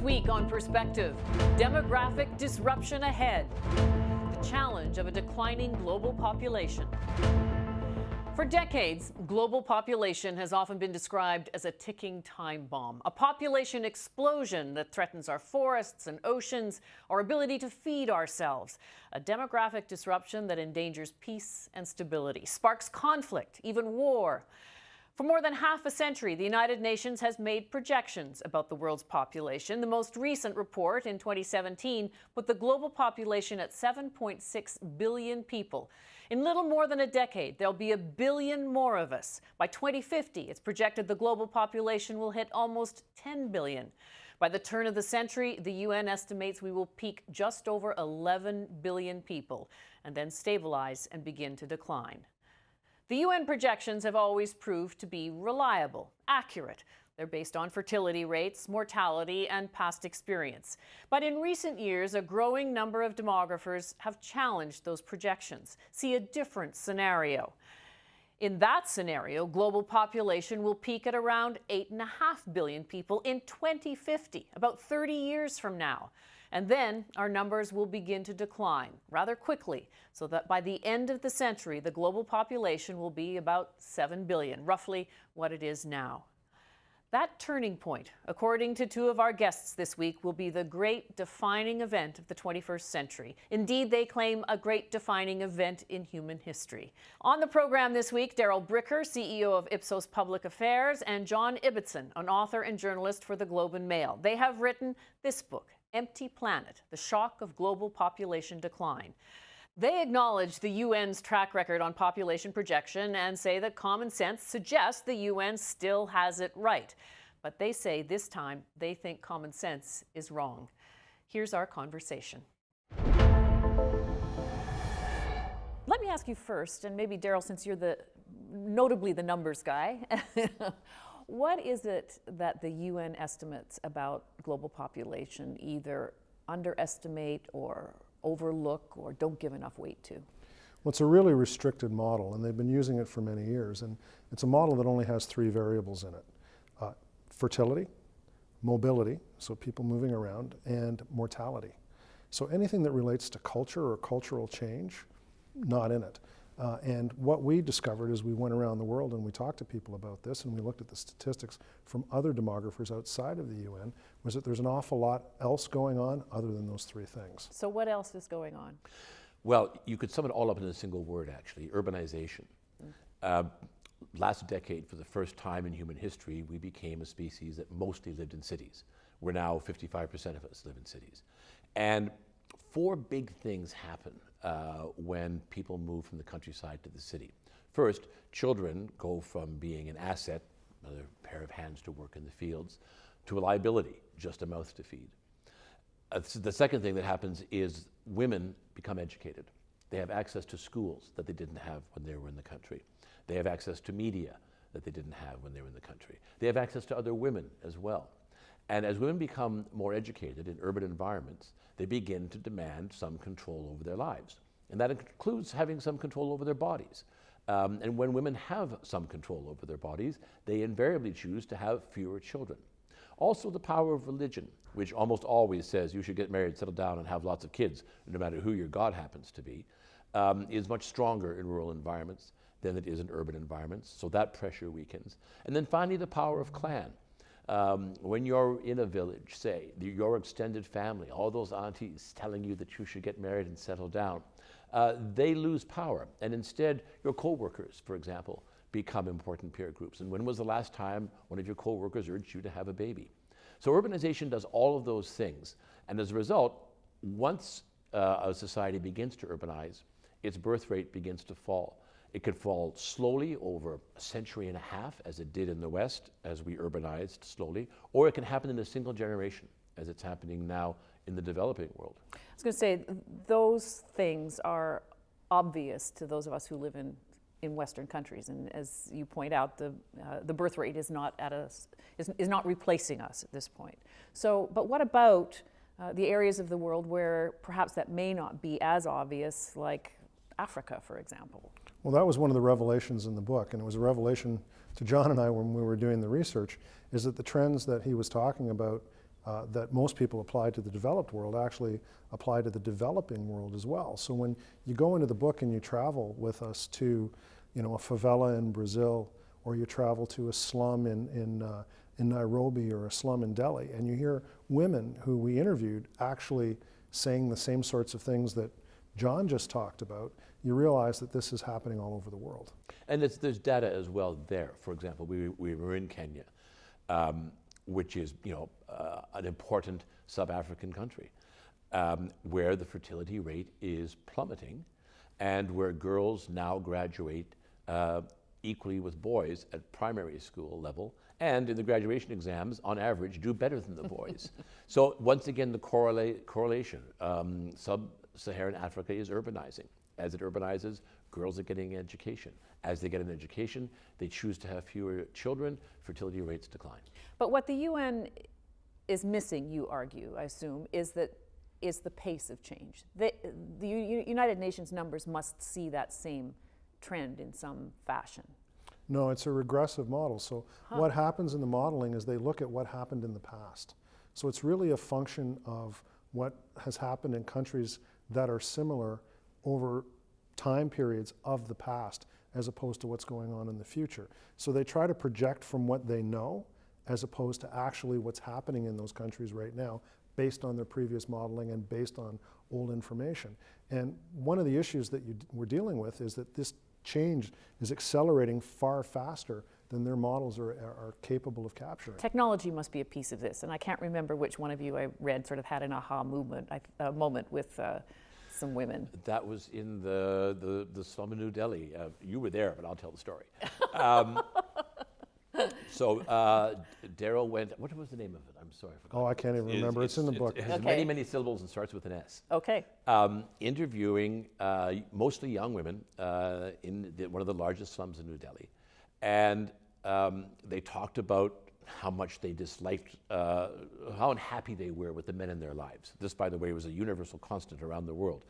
week on Perspective, demographic disruption ahead, the challenge of a declining global population. For decades, global population has often been described as a ticking time bomb, a population explosion that threatens our forests and oceans, our ability to feed ourselves, a demographic disruption that endangers peace and stability, sparks conflict, even war. For more than half a century, the United Nations has made projections about the world's population. The most recent report in 2017 put the global population at 7.6 billion people. In little more than a decade, there'll be 1 billion more of us. By 2050, it's projected the global population will hit almost 10 billion. By the turn of the century, the UN estimates we will peak just over 11 billion people and then stabilize and begin to decline. The UN projections have always proved to be reliable, accurate. They're based on fertility rates, mortality, and past experience. But in recent years, a growing number of demographers have challenged those projections, see a different scenario. In that scenario, global population will peak at around 8.5 billion people in 2050, about 30 years from now. And then our numbers will begin to decline rather quickly, so that by the end of the century, the global population will be about 7 billion, roughly what it is now. That turning point, according to two of our guests this week, will be the great defining event of the 21st century. Indeed, they claim a great defining event in human history. On the program this week, Darrell Bricker, CEO of Ipsos Public Affairs, and John Ibbitson, an author and journalist for the Globe and Mail. They have written this book, Empty Planet, The Shock of Global Population Decline. They acknowledge the UN's track record on population projection and say that common sense suggests the UN still has it right. But they say this time they think common sense is wrong. Here's our conversation. Let me ask you first, and maybe Darrell, since you're notably the numbers guy, what is it that the UN estimates about global population either underestimate or overlook or don't give enough weight to? Well, it's a really restricted model, and they've been using it for many years. And it's a model that only has 3 variables in it. Fertility, mobility, so people moving around, and mortality. So anything that relates to culture or cultural change, not in it. And what we discovered as we went around the world and we talked to people about this and we looked at the statistics from other demographers outside of the UN was that there's an awful lot else going on other than those 3 things. So what else is going on? Well, you could sum it all up in a single word, actually, urbanization. Last decade, for the first time in human history, we became a species that mostly lived in cities. We're now 55% of us live in cities. And 4 big things happen when people move from the countryside to the city. First, children go from being an asset, another pair of hands to work in the fields, to a liability, just a mouth to feed. The second thing that happens is women become educated. They have access to schools that they didn't have when they were in the country. They have access to media that they didn't have when they were in the country. They have access to other women as well. And as women become more educated in urban environments, they begin to demand some control over their lives. And that includes having some control over their bodies. And when women have some control over their bodies, they invariably choose to have fewer children. Also, the power of religion, which almost always says you should get married, settle down, and have lots of kids, no matter who your God happens to be, is much stronger in rural environments than it is in urban environments. So that pressure weakens. And then finally, the power of clan. When you're in a village, say, your extended family, all those aunties telling you that you should get married and settle down, they lose power. And instead, your co-workers, for example, become important peer groups. And when was the last time one of your co-workers urged you to have a baby? So urbanization does all of those things. And as a result, once a society begins to urbanize, its birth rate begins to fall. It could fall slowly over a century and a half, as it did in the West, as we urbanized slowly, or it can happen in a single generation, as it's happening now in the developing world. I was going to say, those things are obvious to those of us who live in Western countries, and as you point out, the birth rate is not replacing us at this point. So, but what about the areas of the world where perhaps that may not be as obvious, like Africa, for example? Well, that was one of the revelations in the book, and it was a revelation to John and I when we were doing the research, is that the trends that he was talking about that most people apply to the developed world actually apply to the developing world as well. So when you go into the book and you travel with us to, a favela in Brazil, or you travel to a slum in Nairobi or a slum in Delhi, and you hear women who we interviewed actually saying the same sorts of things that John just talked about, you realize that this is happening all over the world. And there's data as well there. For example, we were in Kenya, which is an important sub-African country, where the fertility rate is plummeting, and where girls now graduate equally with boys at primary school level, and in the graduation exams, on average, do better than the boys. So once again, the correlation. Sub-Saharan Africa is urbanizing. As it urbanizes, girls are getting an education. As they get an education, they choose to have fewer children, fertility rates decline. But what the UN is missing, you argue, I assume, is the pace of change. The United Nations numbers must see that same trend in some fashion. No, it's a regressive model. So what happens in the modeling is they look at what happened in the past. So it's really a function of what has happened in countries that are similar over time periods of the past, as opposed to what's going on in the future. So they try to project from what they know, as opposed to actually what's happening in those countries right now, based on their previous modeling and based on old information. And one of the issues that we're dealing with is that this change is accelerating far faster than their models are capable of capturing. Technology must be a piece of this, and I can't remember which one of you I read sort of had an aha moment with some women. That was in the slum in New Delhi. You were there, but I'll tell the story. So Darrell went, what was the name of it? I'm sorry, I forgot. Oh, I can't even remember. It's in the book. It has many syllables and starts with an S. Okay. Interviewing mostly young women in one of the largest slums in New Delhi. And they talked about how much they disliked, how unhappy they were with the men in their lives. This, by the way, was a universal constant around the world.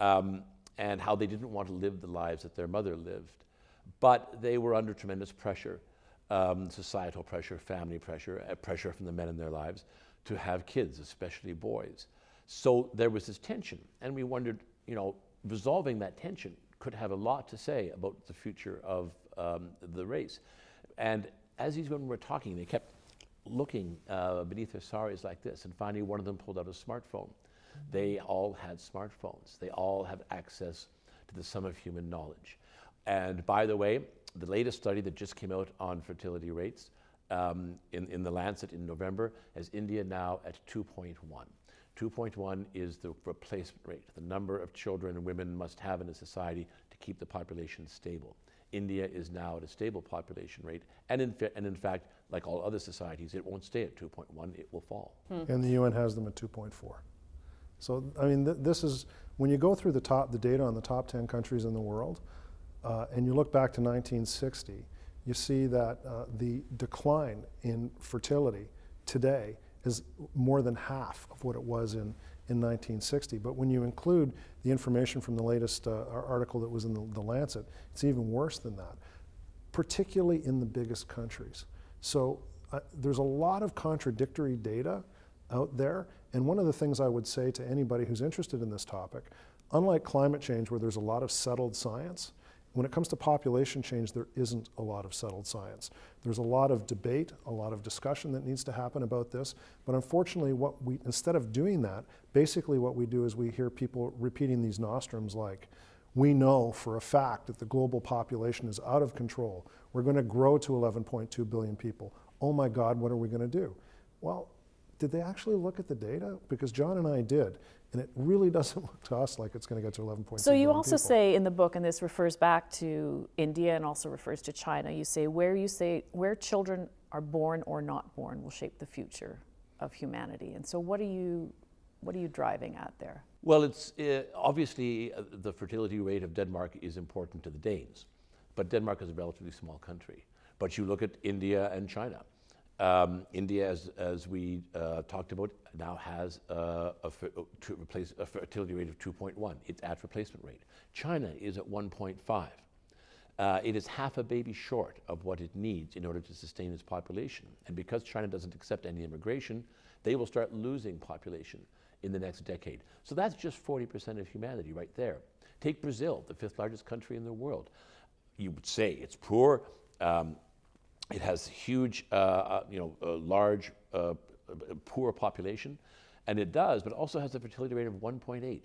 And how they didn't want to live the lives that their mother lived. But they were under tremendous pressure. Societal pressure, family pressure, pressure from the men in their lives to have kids, especially boys. So there was this tension, and we wondered, resolving that tension could have a lot to say about the future of the race. And as these women were talking, they kept looking beneath their saris like this, and finally one of them pulled out a smartphone. They all had smartphones. They all have access to the sum of human knowledge. And by the way, the latest study that just came out on fertility rates in the Lancet in November has India now at 2.1. 2.1 is the replacement rate, the number of children and women must have in a society to keep the population stable. India is now at a stable population rate, and in fact, like all other societies, it won't stay at 2.1, it will fall. And the UN has them at 2.4. So, I mean, this is, when you go through the data on the top 10 countries in the world, and you look back to 1960, you see that the decline in fertility today is more than half of what it was in 1960. But when you include the information from the latest article that was in the Lancet, it's even worse than that, particularly in the biggest countries. So there's a lot of contradictory data out there. And one of the things I would say to anybody who's interested in this topic, unlike climate change where there's a lot of settled science, when it comes to population change, there isn't a lot of settled science. There's a lot of debate, a lot of discussion that needs to happen about this, but unfortunately instead of doing that, basically what we do is we hear people repeating these nostrums like, we know for a fact that the global population is out of control. We're going to grow to 11.2 billion people. Oh my God, what are we going to do? Well, did they actually look at the data? Because John and I did, and it really doesn't look to us like it's going to get to 11.2 billion people. So you also say in the book, and this refers back to India and also refers to China, you say where children are born or not born will shape the future of humanity. And so what are you driving at there? Well, it's obviously the fertility rate of Denmark is important to the Danes, but Denmark is a relatively small country. But you look at India and China. India, as we talked about, now has a fertility rate of 2.1. It's at replacement rate. China is at 1.5. It is half a baby short of what it needs in order to sustain its population. And because China doesn't accept any immigration, they will start losing population in the next decade. So that's just 40% of humanity right there. Take Brazil, the 5th largest country in the world. You would say it's poor. It has huge, large, poor population, and it does, but also has a fertility rate of 1.8.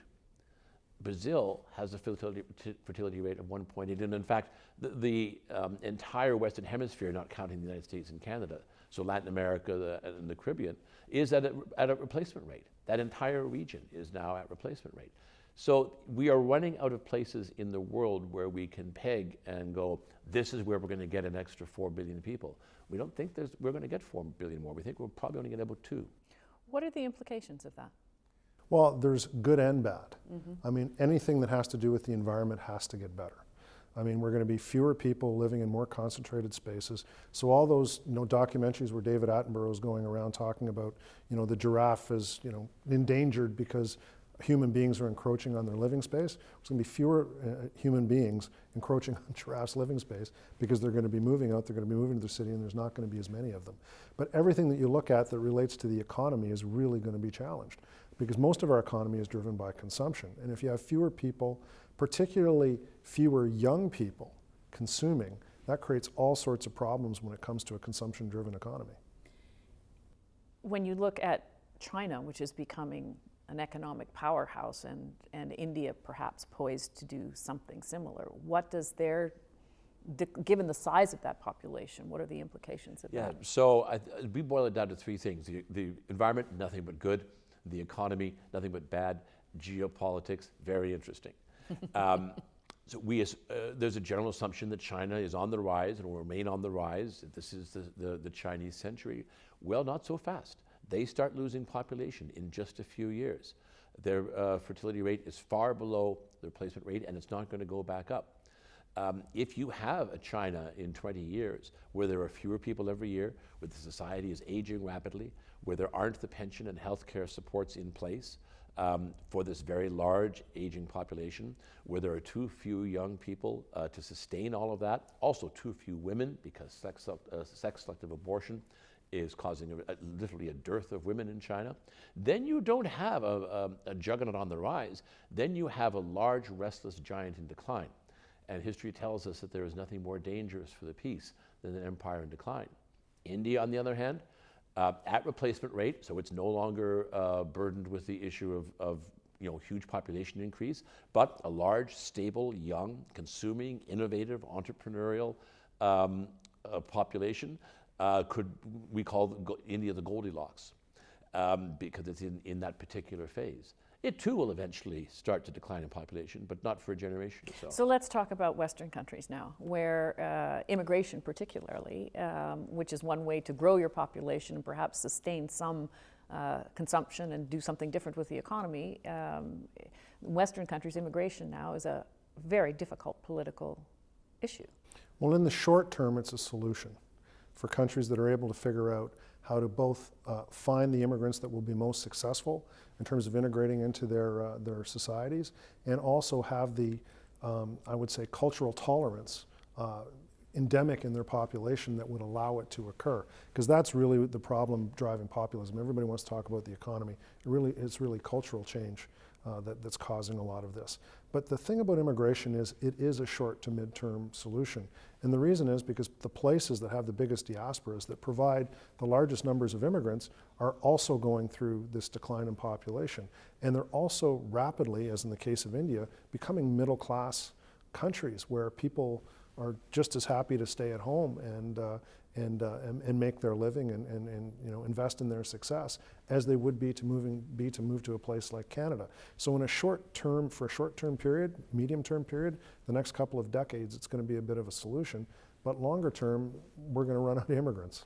Brazil has a fertility rate of 1.8, and in fact, the entire Western Hemisphere, not counting the United States and Canada, so Latin America and the Caribbean, is at a replacement rate. That entire region is now at replacement rate. So we are running out of places in the world where we can peg and go, this is where we're going to get an extra 4 billion people. We don't think we're going to get 4 billion more. We think we're probably only going to get about 2. What are the implications of that? Well, there's good and bad. I mean, anything that has to do with the environment has to get better. I mean, we're going to be fewer people living in more concentrated spaces. So all those documentaries where David Attenborough is going around talking about, the giraffe is, endangered because human beings are encroaching on their living space. There's going to be fewer human beings encroaching on giraffes' living space because they're going to be moving out, they're going to be moving to the city, and there's not going to be as many of them. But everything that you look at that relates to the economy is really going to be challenged because most of our economy is driven by consumption. And if you have fewer people, particularly fewer young people consuming, that creates all sorts of problems when it comes to a consumption-driven economy. When you look at China, which is becoming an economic powerhouse, and India perhaps poised to do something similar, what does given the size of that population, what are the implications of that? Yeah, so we boil it down to 3 things. The environment, nothing but good. The economy, nothing but bad. Geopolitics, very interesting. So there's a general assumption that China is on the rise and will remain on the rise. This is the Chinese century. Well, not so fast. They start losing population in just a few years. Their fertility rate is far below the replacement rate, and it's not going to go back up. If you have a China in 20 years where there are fewer people every year, where the society is aging rapidly, where there aren't the pension and healthcare supports in place for this very large aging population, where there are too few young people to sustain all of that, also too few women because sex-selective abortion is causing literally a dearth of women in China, then you don't have a juggernaut on the rise. Then you have a large, restless giant in decline. And history tells us that there is nothing more dangerous for the peace than an empire in decline. India, on the other hand, at replacement rate, so it's no longer burdened with the issue of huge population increase, but a large, stable, young, consuming, innovative, entrepreneurial population. We call India the Goldilocks because it's in that particular phase. It too will eventually start to decline in population, but not for a generation. So let's talk about Western countries now, where immigration particularly, which is one way to grow your population and perhaps sustain some consumption and do something different with the economy. Western countries' immigration now is a very difficult political issue. Well, in the short term, it's a solution for countries that are able to figure out how to both find the immigrants that will be most successful in terms of integrating into their societies, and also have the, I would say, cultural tolerance endemic in their population that would allow it to occur. Because that's really the problem driving populism. Everybody wants to talk about the economy. It's really cultural change that's causing a lot of this. But the thing about immigration is it is a short to mid-term solution. And the reason is because the places that have the biggest diasporas, that provide the largest numbers of immigrants, are also going through this decline in population. And they're also rapidly, as in the case of India, becoming middle-class countries where people are just as happy to stay at home and make their living and invest in their success as they would be to move to a place like Canada. So in a short-term period, medium-term period, the next couple of decades, it's going to be a bit of a solution. But longer term, we're going to run out of immigrants.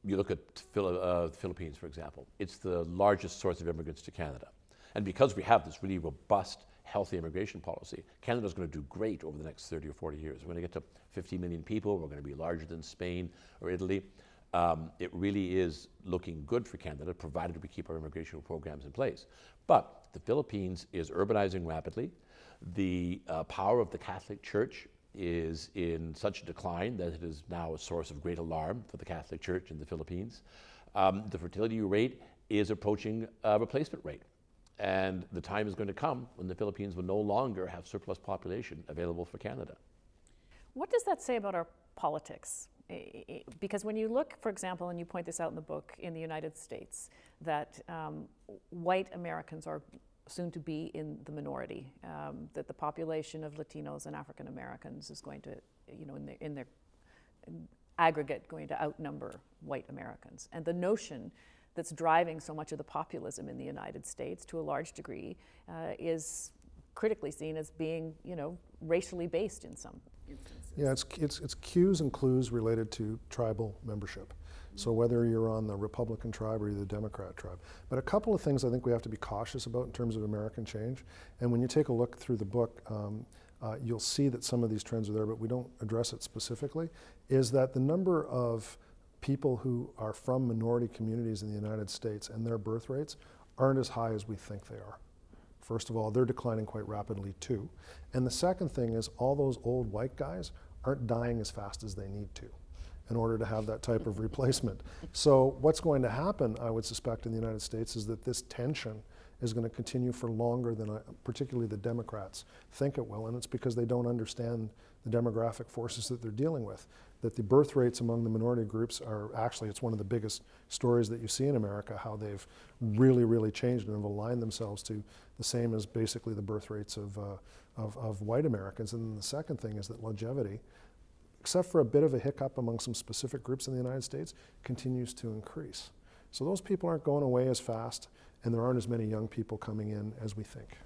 You look at the Philippines, for example. It's the largest source of immigrants to Canada. And because we have this really robust, healthy immigration policy, Canada's going to do great over the next 30 or 40 years. We're going to get to 50 million people. We're going to be larger than Spain or Italy. It really is looking good for Canada, provided we keep our immigration programs in place. But the Philippines is urbanizing rapidly. The power of the Catholic Church is in such decline that it is now a source of great alarm for the Catholic Church in the Philippines. The fertility rate is approaching a replacement rate. And the time is going to come when the Philippines will no longer have surplus population available for Canada. What does that say about our politics? Because when you look, for example, and you point this out in the book, in the United States, that white Americans are soon to be in the minority, that the population of Latinos and African Americans is going to, in their aggregate, going to outnumber white Americans. And the notion that's driving so much of the populism in the United States, to a large degree, is critically seen as being, racially based in some instances. Yeah, it's cues and clues related to tribal membership. So whether you're on the Republican tribe or you're the Democrat tribe. But a couple of things I think we have to be cautious about in terms of American change. And when you take a look through the book, you'll see that some of these trends are there, but we don't address it specifically, is that the number of people who are from minority communities in the United States and their birth rates aren't as high as we think they are. First of all, they're declining quite rapidly too. And the second thing is all those old white guys aren't dying as fast as they need to in order to have that type of replacement. So what's going to happen, I would suspect, in the United States is that this tension is going to continue for longer than particularly the Democrats think it will, and it's because they don't understand the demographic forces that they're dealing with. That the birth rates among the minority groups are actually, it's one of the biggest stories that you see in America, how they've really, really changed and have aligned themselves to the same as basically the birth rates of white Americans. And then the second thing is that longevity, except for a bit of a hiccup among some specific groups in the United States, continues to increase. So those people aren't going away as fast, and there aren't as many young people coming in as we think.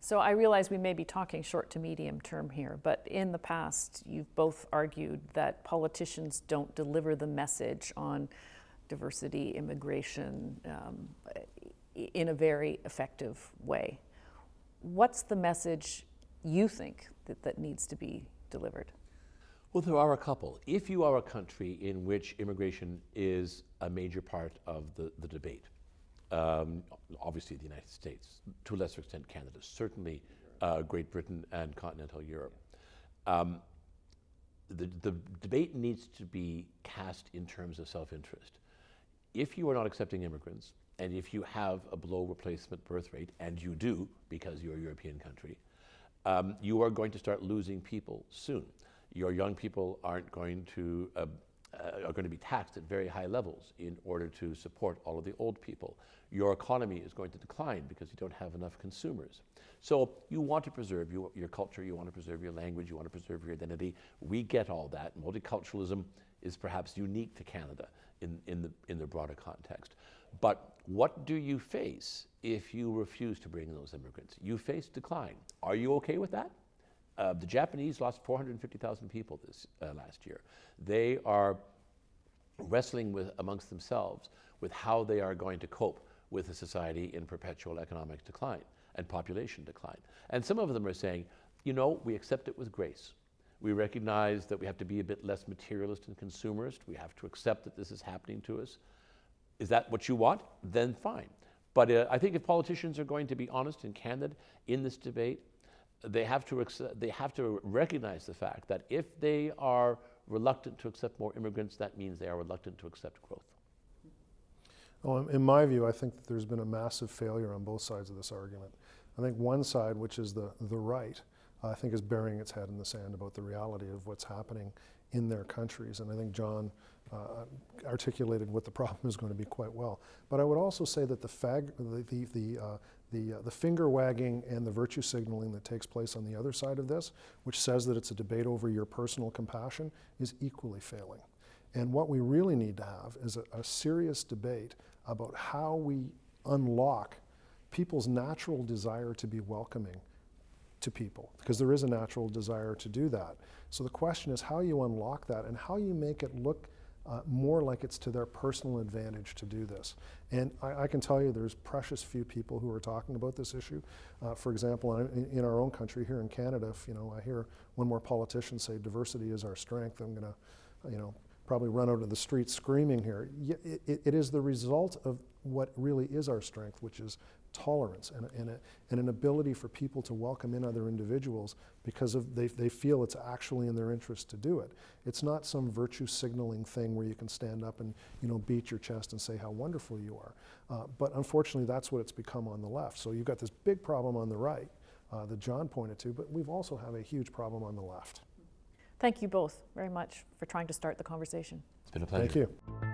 So I realize we may be talking short to medium term here, but in the past, you've both argued that politicians don't deliver the message on diversity, immigration, in a very effective way. What's the message you think that needs to be delivered? Well, there are a couple. If you are a country in which immigration is a major part of the debate, obviously the United States, to a lesser extent Canada, certainly Great Britain and continental Europe. The debate needs to be cast in terms of self-interest. If you are not accepting immigrants, and if you have a below replacement birth rate, and you do because you're a European country, you are going to start losing people soon. Your young people are going to be taxed at very high levels in order to support all of the old people. Your economy is going to decline because you don't have enough consumers. So you want to preserve your culture, you want to preserve your language, you want to preserve your identity. We get all that. Multiculturalism is perhaps unique to Canada in the broader context. But what do you face if you refuse to bring those immigrants? You face decline. Are you okay with that? The Japanese lost 450,000 people this last year. They are wrestling amongst themselves with how they are going to cope with a society in perpetual economic decline and population decline. And some of them are saying, we accept it with grace. We recognize that we have to be a bit less materialist and consumerist. We have to accept that this is happening to us. Is that what you want? Then fine. But I think if politicians are going to be honest and candid in this debate, they have to recognize the fact that if they are reluctant to accept more immigrants, that means they are reluctant to accept growth. Well, in my view, I think that there's been a massive failure on both sides of this argument. I think one side, which is the right, I think is burying its head in the sand about the reality of what's happening in their countries. And I think John articulated what the problem is going to be quite well. But I would also say that the finger wagging and the virtue signaling that takes place on the other side of this, which says that it's a debate over your personal compassion, is equally failing. And what we really need to have is a serious debate about how we unlock people's natural desire to be welcoming to people, because there is a natural desire to do that. So the question is how you unlock that and how you make it look more like it's to their personal advantage to do this. And I can tell you there's precious few people who are talking about this issue. For example, in our own country here in Canada, if I hear one more politician say diversity is our strength, I'm going to probably run out of the street screaming here. It is the result of what really is our strength, which is tolerance and an ability for people to welcome in other individuals because they feel it's actually in their interest to do it. It's not some virtue signaling thing where you can stand up and beat your chest and say how wonderful you are. But unfortunately, that's what it's become on the left. So you've got this big problem on the right that John pointed to, but we've also have a huge problem on the left. Thank you both very much for trying to start the conversation. It's been a pleasure. Thank you.